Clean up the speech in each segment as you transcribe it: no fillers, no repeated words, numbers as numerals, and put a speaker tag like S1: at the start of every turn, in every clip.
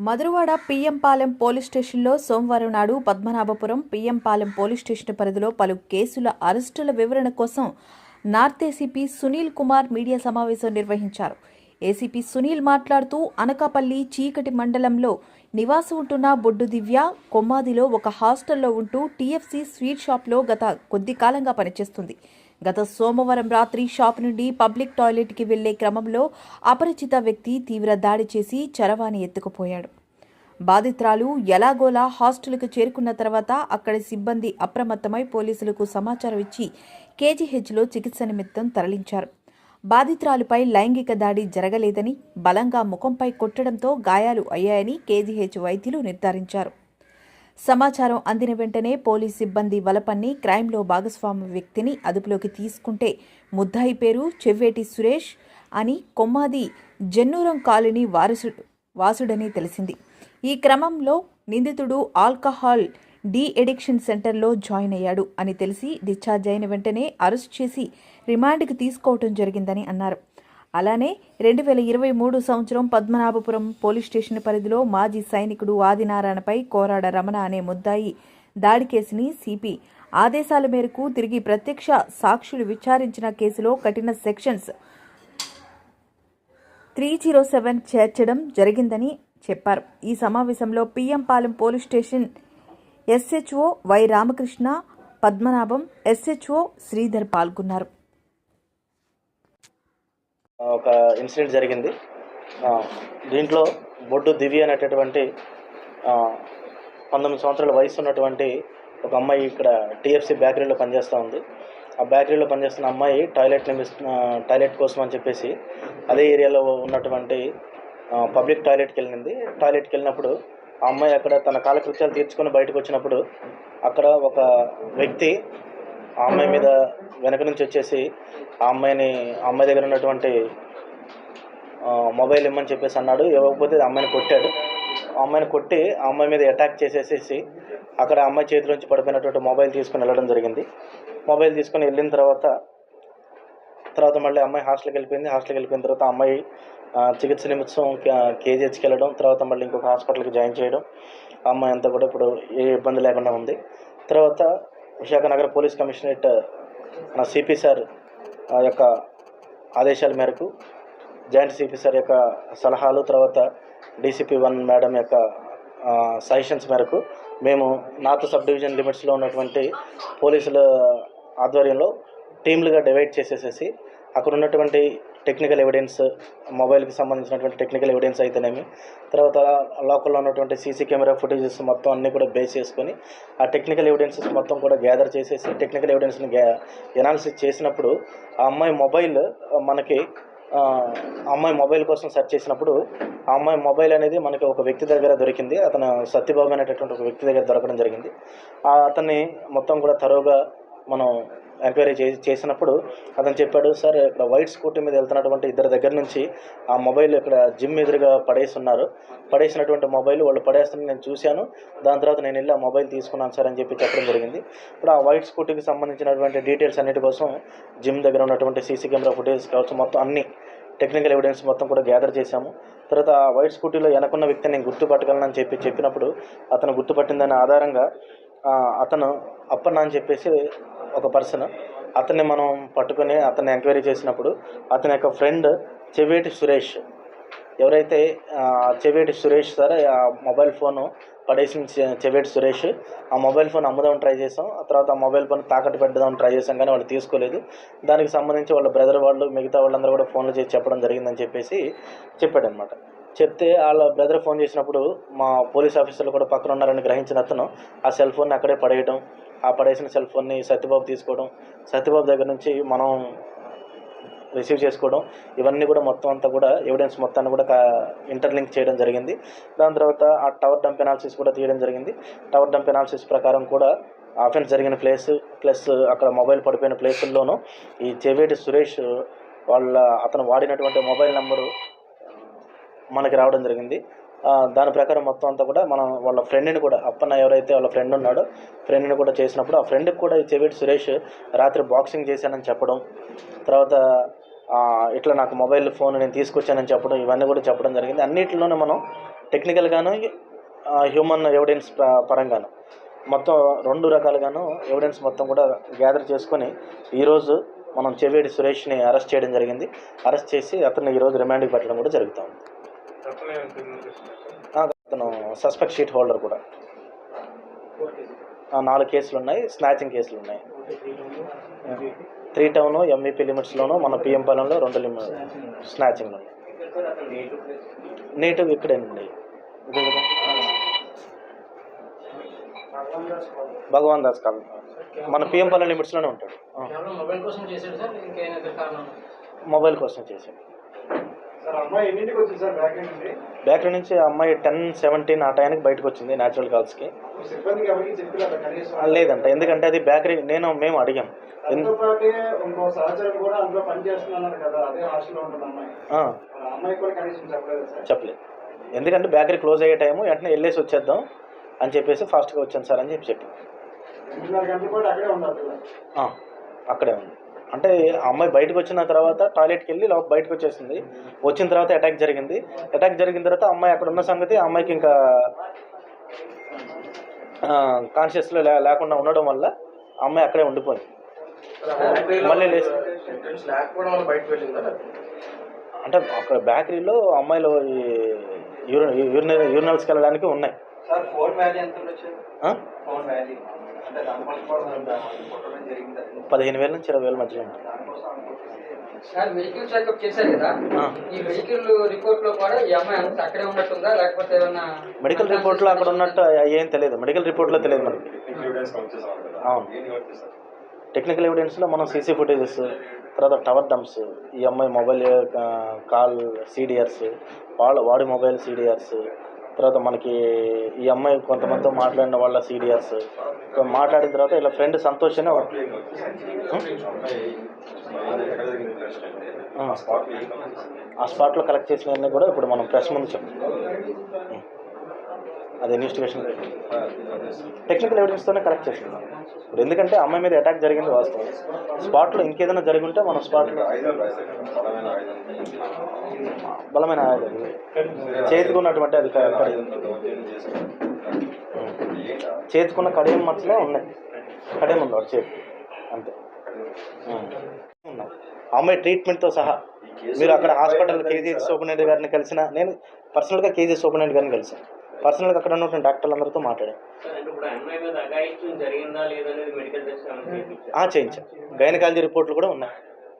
S1: Madhurawada PM Palem police స్టేషన్లో సోమవారం నాడు పద్మనాభపురం పిఎంపాలెం పోలీస్ స్టేషన్ పరిధిలో పలు కేసుల అరెస్టుల వివరణ కోసం north ACP Sunil Kumar media సమావేశం నిర్వహించారు. ఏసీపీ సునీల్ మాట్లాడుతూ అనకాపల్లి చీకటి మండలంలో నివాసం ఉంటున్న బొడ్డు దివ్య కొమ్మాదిలో ఒక హాస్టల్లో ఉంటూ టీఎఫ్సీ స్వీట్ షాప్లో గత కొద్ది కాలంగా పనిచేస్తుంది. గత సోమవారం రాత్రి షాప్ నుండి పబ్లిక్ టాయిలెట్కి వెళ్లే క్రమంలో అపరిచిత వ్యక్తి తీవ్ర దాడి చేసి చరవాణి ఎత్తుకుపోయాడు. బాధితురాలు ఎలాగోలా హాస్టల్కు చేరుకున్న తర్వాత అక్కడి సిబ్బంది అప్రమత్తమై పోలీసులకు సమాచారం ఇచ్చి కేజీహెచ్లో చికిత్స నిమిత్తం తరలించారు. బాధితురాలుపై లైంగిక దాడి జరగలేదని, బలంగా ముఖంపై కొట్టడంతో గాయాలు అయ్యాయని కేజీహెచ్ వైద్యులు నిర్ధారించారు. సమాచారం అందిన వెంటనే పోలీస్ సిబ్బంది వలపన్ని క్రైమ్లో భాగస్వామి వ్యక్తిని అదుపులోకి తీసుకుంటే ముద్దాయి పేరు చెవ్వేటి సురేష్ అని, కొమ్మాది జన్నూరం కాలనీ వాసుడని తెలిసింది. ఈ క్రమంలో నిందితుడు ఆల్కహాల్ డీ ఎడిక్షన్ సెంటర్లో జాయిన్ అయ్యాడు అని తెలిసి డిశ్చార్జ్ అయిన వెంటనే అరెస్ట్ చేసి రిమాండ్కి తీసుకోవడం జరిగిందని అన్నారు. అలానే 2023 సంవత్సరం పద్మనాభపురం పోలీస్ స్టేషన్ పరిధిలో మాజీ సైనికుడు ఆదినారాయణపై కోరాడ రమణ అనే ముద్దాయి దాడి కేసుని సిపి ఆదేశాల మేరకు తిరిగి ప్రత్యక్ష సాక్షులు విచారించిన కేసులో కఠిన సెక్షన్స్ 307 చేర్చడం జరిగిందని చెప్పారు. ఈ సమావేశంలో PM Palem police station SHO Y Ramakrishna, Padmanabham SHO Sridhar పాల్గొన్నారు.
S2: ఒక ఇన్సిడెంట్ జరిగింది. దీంట్లో బొడ్డు దివ్య అనేటటువంటి 19 సంవత్సరాల వయసు ఉన్నటువంటి ఒక అమ్మాయి ఇక్కడ టీఎఫ్సీ బేకరీలో పనిచేస్తూ ఉంది. ఆ బేకరీలో పనిచేస్తున్న అమ్మాయి టాయిలెట్ కోసం అని చెప్పేసి అదే ఏరియాలో ఉన్నటువంటి పబ్లిక్ టాయిలెట్కి వెళ్ళింది. టాయిలెట్కి వెళ్ళినప్పుడు ఆ అమ్మాయి అక్కడ తన కాలకృత్యాలు తీర్చుకొని బయటకు వచ్చినప్పుడు అక్కడ ఒక వ్యక్తి ఆ అమ్మాయి మీద వెనక నుంచి వచ్చేసి ఆ అమ్మాయి దగ్గర ఉన్నటువంటి మొబైల్ ఇమ్మని చెప్పేసి అన్నాడు. ఇవ్వకపోతే అమ్మాయిని కొట్టాడు. అమ్మాయిని కొట్టి ఆ అమ్మాయి మీద అటాక్ చేసేసేసి అక్కడ అమ్మాయి చేతిలోంచి పడిపోయినటువంటి మొబైల్ తీసుకుని వెళ్ళడం జరిగింది. మొబైల్ తీసుకుని వెళ్ళిన తర్వాత మళ్ళీ అమ్మాయి హాస్టల్కి వెళ్ళిపోయిన తర్వాత అమ్మాయి చికిత్స నిమిత్తం కేజీహెచ్కి వెళ్ళడం, తర్వాత మళ్ళీ ఇంకొక హాస్పిటల్కి జాయిన్ చేయడం. ఆ అమ్మాయి అంతా కూడా ఇప్పుడు ఏ ఇబ్బంది లేకుండా ఉంది. తర్వాత విశాఖ నగర పోలీస్ కమిషనరేట్ సిపి సార్ యొక్క ఆదేశాల మేరకు, జాయింట్ సిపి సార్ యొక్క సలహాలు, తర్వాత డీసీపీ 1 మేడం యొక్క సజెషన్స్ మేరకు మేము నార్త్ సబ్ డివిజన్ లిమిట్స్లో ఉన్నటువంటి పోలీసుల ఆధ్వర్యంలో టీమ్లుగా డివైడ్ చేసేసేసి అక్కడ ఉన్నటువంటి టెక్నికల్ ఎవిడెన్స్, మొబైల్కి సంబంధించినటువంటి టెక్నికల్ ఎవిడెన్స్ అయితేనేమి, తర్వాత లోకల్లో ఉన్నటువంటి సీసీ కెమెరా ఫుటేజెస్ మొత్తం అన్నీ కూడా బేస్ చేసుకొని ఆ టెక్నికల్ ఎవిడెన్సెస్ మొత్తం కూడా గ్యాదర్ చేసేసి టెక్నికల్ ఎవిడెన్స్ని ఎనాలిసిస్ చేసినప్పుడు ఆ అమ్మాయి మొబైల్ కోసం సెర్చ్ చేసినప్పుడు ఆ అమ్మాయి మొబైల్ అనేది మనకి ఒక వ్యక్తి దగ్గర దొరికింది. అతను సత్యబాబు అనేటటువంటి ఒక వ్యక్తి దగ్గర దొరకడం జరిగింది. అతన్ని మొత్తం కూడా తరోగా మనం ఎంక్వైరీ చేసినప్పుడు అతను చెప్పాడు, సార్ ఇక్కడ వైట్ స్కూటీ మీద వెళ్తున్నటువంటి ఇద్దరి దగ్గర నుంచి ఆ మొబైల్ ఇక్కడ జిమ్ ఎదురుగా పడేసినటువంటి మొబైల్ వాళ్ళు పడేస్తున్న నేను చూశాను. దాని తర్వాత నేను వెళ్ళి ఆ మొబైల్ తీసుకున్నాను సార్ అని చెప్పడం జరిగింది. ఇప్పుడు ఆ వైట్ స్కూటీకి సంబంధించినటువంటి డీటెయిల్స్ అన్నిటి కోసం జిమ్ దగ్గర ఉన్నటువంటి సీసీ కెమెరా ఫుటేజ్ కావచ్చు, మొత్తం అన్ని టెక్నికల్ ఎవిడెన్స్ మొత్తం కూడా గ్యాదర్ చేశాము. తర్వాత ఆ వైట్ స్కూటీలో వెనకున్న వ్యక్తిని నేను గుర్తుపట్టగలనని చెప్పినప్పుడు అతను గుర్తుపట్టిందనే ఆధారంగా అతను అప్పన్న అని చెప్పేసి ఒక పర్సన్, అతన్ని మనం పట్టుకొని అతన్ని ఎంక్వైరీ చేసినప్పుడు అతని యొక్క ఫ్రెండ్ చెవ్వేటి సురేష్, ఎవరైతే చెవ్వేటి సురేష్ సార్ ఆ మొబైల్ ఫోను పడేసిన చెవ్వేటి సురేష్, ఆ మొబైల్ ఫోన్ అమ్ముదామని ట్రై చేసాం. ఆ తర్వాత ఆ మొబైల్ ఫోన్ తాకట్టు పెట్టదామని ట్రై చేసాం, కానీ వాళ్ళు తీసుకోలేదు. దానికి సంబంధించి వాళ్ళ బ్రదర్ వాళ్ళు మిగతా వాళ్ళందరూ కూడా ఫోన్లు చేసి చెప్పడం జరిగిందని చెప్పేసి చెప్పాడనమాట. చెప్తే వాళ్ళ బ్రదర్ ఫోన్ చేసినప్పుడు మా పోలీస్ ఆఫీసర్లు కూడా పక్కన ఉన్నారని గ్రహించిన అతను ఆ సెల్ ఫోన్ని అక్కడే పడేయడం, ఆ పడేసిన సెల్ ఫోన్ని సత్యబాబు తీసుకోవడం, సత్యబాబు దగ్గర నుంచి మనం రిసీవ్ చేసుకోవడం, ఇవన్నీ కూడా మొత్తం అంతా కూడా ఎవిడెన్స్ మొత్తాన్ని కూడా ఇంటర్లింక్ చేయడం జరిగింది. దాని తర్వాత ఆ టవర్ డంప్ ఎనాలిసిస్ కూడా తీయడం జరిగింది. టవర్ డంప్ ఎనాలిసిస్ ప్రకారం కూడా ఆఫెన్స్ జరిగిన ప్లేస్ ప్లస్ అక్కడ మొబైల్ పడిపోయిన ప్లేసుల్లోనూ ఈ చెవేటి సురేష్ అతను వాడినటువంటి మొబైల్ నెంబరు మనకి రావడం జరిగింది. దాని ప్రకారం మొత్తం అంతా కూడా మనం వాళ్ళ ఫ్రెండ్ని కూడా, అప్పన్న ఎవరైతే వాళ్ళ ఫ్రెండ్ ఉన్నాడో ఫ్రెండ్ని కూడా చేసినప్పుడు ఆ ఫ్రెండ్కి కూడా ఈ చెవేటి సురేష్ రాత్రి బాక్సింగ్ చేశానని చెప్పడం, తర్వాత ఇట్లా నాకు మొబైల్ ఫోన్ నేను తీసుకొచ్చానని చెప్పడం, ఇవన్నీ కూడా చెప్పడం జరిగింది. అన్నిటిలోనే మనం టెక్నికల్గాను హ్యూమన్ ఎవిడెన్స్ పరంగాను మొత్తం 2 రకాలుగాను ఎవిడెన్స్ మొత్తం కూడా గ్యాదర్ చేసుకొని ఈరోజు మనం చెవేడి సురేష్ని అరెస్ట్ చేయడం జరిగింది. అరెస్ట్ చేసి అతన్ని ఈరోజు రిమాండ్కి పెట్టడం కూడా జరుగుతూ ఉంది. అతను సస్పెక్ట్ షీట్ హోల్డర్ కూడా. 4 కేసులు ఉన్నాయి, స్నాచింగ్ కేసులు ఉన్నాయి. 3 టౌన్ ఎంఈపీ లిమిట్స్లోనూ మన పిఎం పాలెంలో 2 స్నాచింగ్లు ఉన్నాయి. నేటివ్ ఇక్కడేనండి, భగవాన్ దాస్ కాలనీ మన పిఎం పాలెం లిమిట్స్లోనే ఉంటాడు. మొబైల్ కోసం చేశాడు. బ్యాక్ నుంచి ఆ అమ్మాయి 10:17 ఆ టైంకి బయటకు వచ్చింది న్యాచురల్ కాల్స్కి. లేదంట, ఎందుకంటే అది బేకరీ మేము అడిగాం. చెప్పలేదు, ఎందుకంటే బేకరీ క్లోజ్ అయ్యే టైము, వెంటనే వెళ్ళేసి వచ్చేద్దాం అని చెప్పేసి ఫాస్ట్గా వచ్చాను సార్ అని చెప్పి అక్కడే ఉంది. అంటే ఆ అమ్మాయి బయటకు వచ్చిన తర్వాత టాయిలెట్కి వెళ్ళి బయటకు వచ్చేసింది. వచ్చిన తర్వాత అటాక్ జరిగింది. అటాక్ జరిగిన తర్వాత అమ్మాయి అక్కడ ఉన్న సంగతి అమ్మాయికి ఇంకా కాన్షియస్లో లేకుండా ఉండడం వల్ల అమ్మాయి అక్కడే ఉండిపోయింది. మళ్ళీ లేచి అంటే అక్కడ బేకరీలో అమ్మాయిలు యూరినల్స్కి వెళ్ళడానికి ఉన్నాయి. 15,000 నుంచి 20,000 మధ్యలో ఉంటుంది.
S3: మెడికల్ చెకప్ చేశారు కదా, ఈ మెడికల్ రిపోర్ట్ లో కూడా ఈ అమ్మాయి అంతా అక్కడే ఉన్నట్టుందా, లేకపోతే ఏమన్నా?
S2: మెడికల్ రిపోర్ట్లో అక్కడ ఉన్నట్టు ఏం తెలియదు, మెడికల్ రిపోర్ట్లో తెలియదు మనకి. అవును, టెక్నికల్ ఎవిడెన్స్లో మనం సీసీ ఫుటేజెస్, తర్వాత టవర్ డంప్స్, ఈ అమ్మాయి మొబైల్ కాల్ సీడిఆర్స్, వాడి మొబైల్ సీడిఆర్స్, తర్వాత మనకి ఈ అమ్మాయి కొంతమందితో మాట్లాడిన వాళ్ళ సీడిఆర్స్, మాట్లాడిన తర్వాత ఇలా ఫ్రెండ్ సంతోష్ అని ఆ స్పాట్లో కలెక్ట్ చేసినవన్నీ కూడా ఇప్పుడు మనం ప్రెస్ ముందు చెప్తాం. అది ఇన్వెస్టిగేషన్ టెక్నికల్ ఎవిడెన్స్తోనే కలెక్ట్ చేస్తున్నాం ఇప్పుడు. ఎందుకంటే అమ్మాయి మీద అటాక్ జరిగింది వాస్తవం. స్పాట్లో ఇంకేదైనా జరిగి ఉంటే మనం స్పాట్లో బలమైన ఆయుధాలు చేతికున్నటువంటి అది చేతికున్న కడియం మచ్చలే ఉన్నాయి. కడియం ఉంది వాడు చేతి అంతే. అమ్మాయి ట్రీట్మెంట్తో సహా మీరు అక్కడ హాస్పిటల్ కేజీ సూపరింటెండెంట్ గారిని కలిసిన, నేను పర్సనల్గా కేజీ సూపరింటెండెంట్ గారిని కలిసాను. పర్సనల్గా అక్కడ ఉన్నటువంటి డాక్టర్లందరితో మాట్లాడాను. చేయించాను. గైనకాలజీ రిపోర్ట్లు కూడా ఉన్నాయి.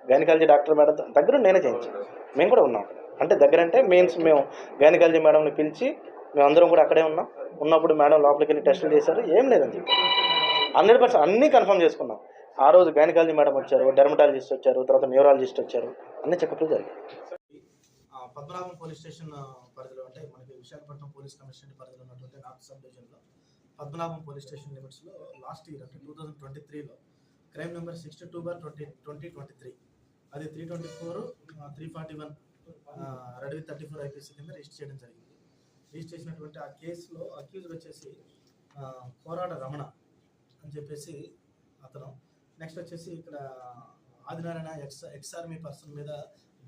S2: గైనకాలజీ డాక్టర్ మేడం దగ్గర నేనే చేయించాను. మేము కూడా ఉన్నాం అక్కడ. అంటే దగ్గరంటే మెయిన్స్ మేము గైనకాలజీ మేడంని పిలిచి మేమందరం కూడా అక్కడే ఉన్నాం. ఉన్నప్పుడు మేడం లోపలికి వెళ్ళి టెస్టులు చేశారు, ఏం లేదని చెప్పి 100% అన్నీ కన్ఫర్మ్ చేసుకున్నాం. ఆ రోజు గైనకాలజీ మేడం వచ్చారు, డెర్మటాలజిస్ట్ వచ్చారు, తర్వాత న్యూరాలజిస్ట్ వచ్చారు, అన్ని చెకప్లు జరిగాయి. పద్మనాభం పోలీస్ స్టేషన్ పరిధిలో, అంటే మనకి విశాఖపట్నం పోలీస్ కమిషనరేట్ పరిధిలో ఉన్నటువంటి నార్త్ సబ్ డివిజన్లో పద్మనాభం పోలీస్ స్టేషన్ లిమిట్స్లో లాస్ట్ ఇయర్ అంటే 2023లో క్రైమ్ నెంబర్ 62/2023 అది 324, 341 రెడ్ విత్ 34 ఐపీసీ కింద రిజిస్టర్ చేయడం జరిగింది. రిజిస్టర్ చేసినటువంటి ఆ కేసులో అక్యూజ్డ్ వచ్చేసి కోరాడ రమణ అని చెప్పేసి అతను. నెక్స్ట్ వచ్చేసి ఇక్కడ ఆదినారాయణ ఎక్స్ ఆర్మీ పర్సన్ మీద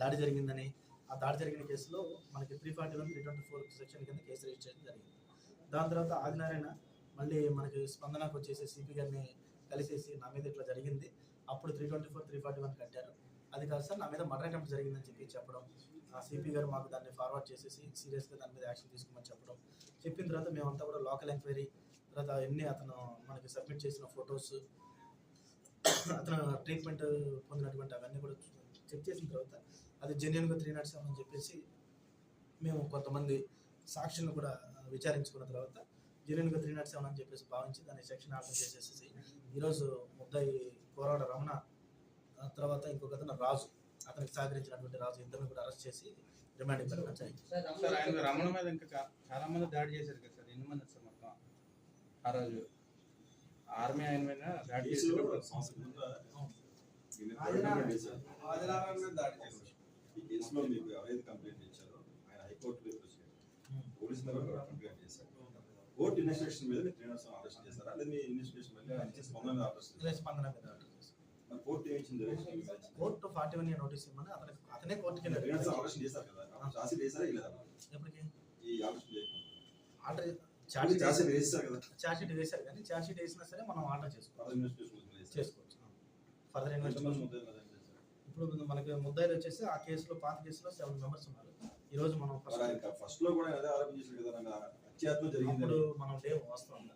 S2: దాడి జరిగిందని, ఆ దాడి జరిగిన కేసులో మనకి 341, 324 సెక్షన్ కింద కేసు రిజిస్టర్ చేయడం జరిగింది. దాని తర్వాత ఆదినారాయణ మళ్ళీ మనకి స్పందనకు వచ్చేసి సిపి గారిని కలిసేసి నా మీద ఇట్లా జరిగింది, అప్పుడు 324, 341 కట్టారు, అది కాదు సార్ నా మీద మర్డర్ అటెంప్ట్ జరిగిందని చెప్పి చెప్పడం. ఆ సిపి గారు మాకు దాన్ని ఫార్వర్డ్ చేసేసి సీరియస్గా దాని మీద యాక్షన్ తీసుకోమని చెప్పడం. చెప్పిన తర్వాత మేమంతా కూడా లోకల్ ఎంక్వైరీ తర్వాత ఎన్ని అతను మనకి సబ్మిట్ చేసిన ఫొటోస్, అతను ట్రీట్మెంట్ పొందినటువంటి అవన్నీ కూడా చెక్ చేసిన తర్వాత అది జెన్యున్గా 307 అని చెప్పేసి మేము కొంతమంది సాక్షులను కూడా విచారించుకున్న తర్వాత జెన్యున్గా 307 అని చెప్పేసి భావించి దాన్ని సెక్షన్ ఆర్డర్ చేసేసి ఈరోజు ముద్దాయి కోరాడ రమణ తర్వాత ఇంకొక అతను రాజు, అతనికి సహకరించినటువంటి రాజు, ఇద్దరిని కూడా అరెస్ట్ చేసి రిమాండ్ పెట్టడం జరిగింది.
S4: సార్ ఆయన రమణ మీద ఇంకా చాలా మంది దాడి చేశారు కదా సార్, ఎన్ని మంది సార్ మొత్తం ఆ రోజు ఆర్మీ ఆయన మీద దాడి చేశారు?
S5: ఈ కేసులో మీకు ఎవరైతే కంప్లైంట్ ఇచ్చారో ఆయన హైకోర్టులో పోలీసు మీద కంప్లైంట్ చేశారు. కోర్టు ఇన్వెస్టిగేషన్ మీద 307 ఆర్డర్ చేశారా, లేదా మీ ఇన్వెస్టిగేషన్ మీద స్పందన మీద ఆర్డర్ చేశారు?
S2: స్పందన మీద ఆర్డర్ చేశారు.
S5: కోర్టు ఏం ఇచ్చింది?
S2: కోర్టు 41 నోటీస్ ఇవ్వమని అతనే కోర్టుకి
S5: ఆర్డర్ చేశారు కదా, రాసి చేశారా లేదా?
S2: ఎప్పటికి
S5: ఈ ఆలోచన చేయకుండా
S6: ఆర్డర్
S5: చార్జ్
S6: ఛార్జ్
S5: వేస్తారు కదా,
S6: షీట్ వేశారు కానీ ఛార్జ్ షీట్ వేసినా సరే మనం ఆర్డర్ చేసుకోవాలి,
S5: ఫర్దర్ ఇన్వెస్టిగేషన్
S6: చేసుకోవచ్చు. ఫర్దర్
S5: ఎంతమంది
S6: ఇన్వెస్టిగేషన్
S5: ముద్దాయిలు అరేంజ్ చేశారు?
S6: ఇప్పుడు మనకి ముద్దాయిలు వచ్చేసి ఆ కేసులో పాత కేసులో 7 మెంబర్స్ ఉన్నారు. ఈ రోజు మనం
S5: మరి ఆయన ఫస్ట్ లో కూడా అదే ఆరోపణ చేశారు కదా, నాకు అత్యాత్మ జరిగింది
S6: అప్పుడు మనం లేవు వాస్తవంగా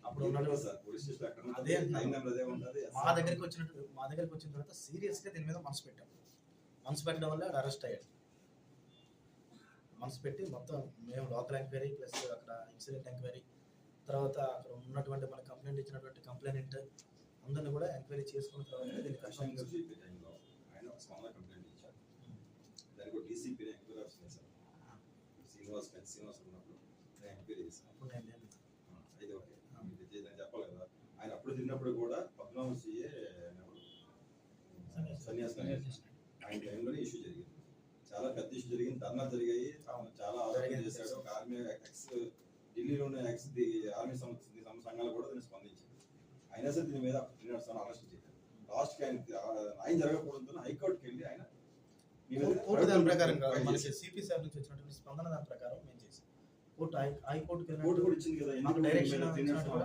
S6: అప్పుడు ఉన్నట్టు
S5: సార్ పోలీస్ స్టేషన్ అక్కడ ఉంటుంది,
S6: అదే అంటున్నాను.
S5: లైన్ నెంబర్ అదే ఉంటుంది.
S6: మా దగ్గరికి వచ్చిన తర్వాత సీరియస్ గా దీని మీద మనసు పెట్టాం. మనసు పెట్టడం వల్ల అరెస్ట్ అయ్యాడు. మనసు పెట్టి మొత్తం మేము లోకల్ ఎంక్వైరీ ప్లస్ అక్కడ ఇన్సిడెంట్ ఎంక్వైరీ తర్వాత అక్కడ ఉన్నటువంటి మన కంప్లైంట్ ఇచ్చినటువంటి కంప్లైంట్ అందరిని కూడా ఎంక్వైరీ చేసుకున్న తర్వాత దీన్ని
S5: కృష్ణ
S6: కన్ఫర్మ్
S5: గారు చెప్పే టైంలో ఆయన ఒక స్మాల్ కంప్లైంట్ ఇచ్చారు. దానికి ఒక డీసీపీ ఎంక్వైరీ ఆఫీసర్ వేశారు. శ్రీనివాస్ ఉన్నప్పుడు నేను ఎంక్వైరీ చేశాను.
S6: అప్పుడు నేను లేను.
S5: అయితే ఓకే మీకు తెలియదని చెప్పాలి కదా. ఆయన అప్పుడు తిన్నప్పుడు కూడా పద్మనాభం సీఏ సన్యాసం ఆయన టైంలోనే ఇష్యూ జరిగింది. చాలా పెద్ద ఇష్యూ జరిగింది, ధర్నా జరిగాయి, చాలా ఆలోచన చేశాడు. ఒక ఆర్మీ ఎక్స్ ఢిల్లీలోని ఎక్స్ ఆర్మీ సంఘాలు కూడా దీన్ని స్పందించాయి. అయినా సరే దీని మీద అరెస్ట్ చేశారు. లాస్ట్కి ఆయన జరగకపోవడంతో హైకోర్టుకి వెళ్ళి ఆయన
S6: కోర్టు దాని ప్రకారం కాదు, మనకి సిపి సార్ నుంచి వచ్చినటువంటి స్పందన దాని ప్రకారం మేము చేసాం. కోర్టు హైకోర్టుకి
S5: కోర్టు కూడా ఇచ్చింది కదా,
S6: మాకు డైరెక్షన్
S5: ఎందుకు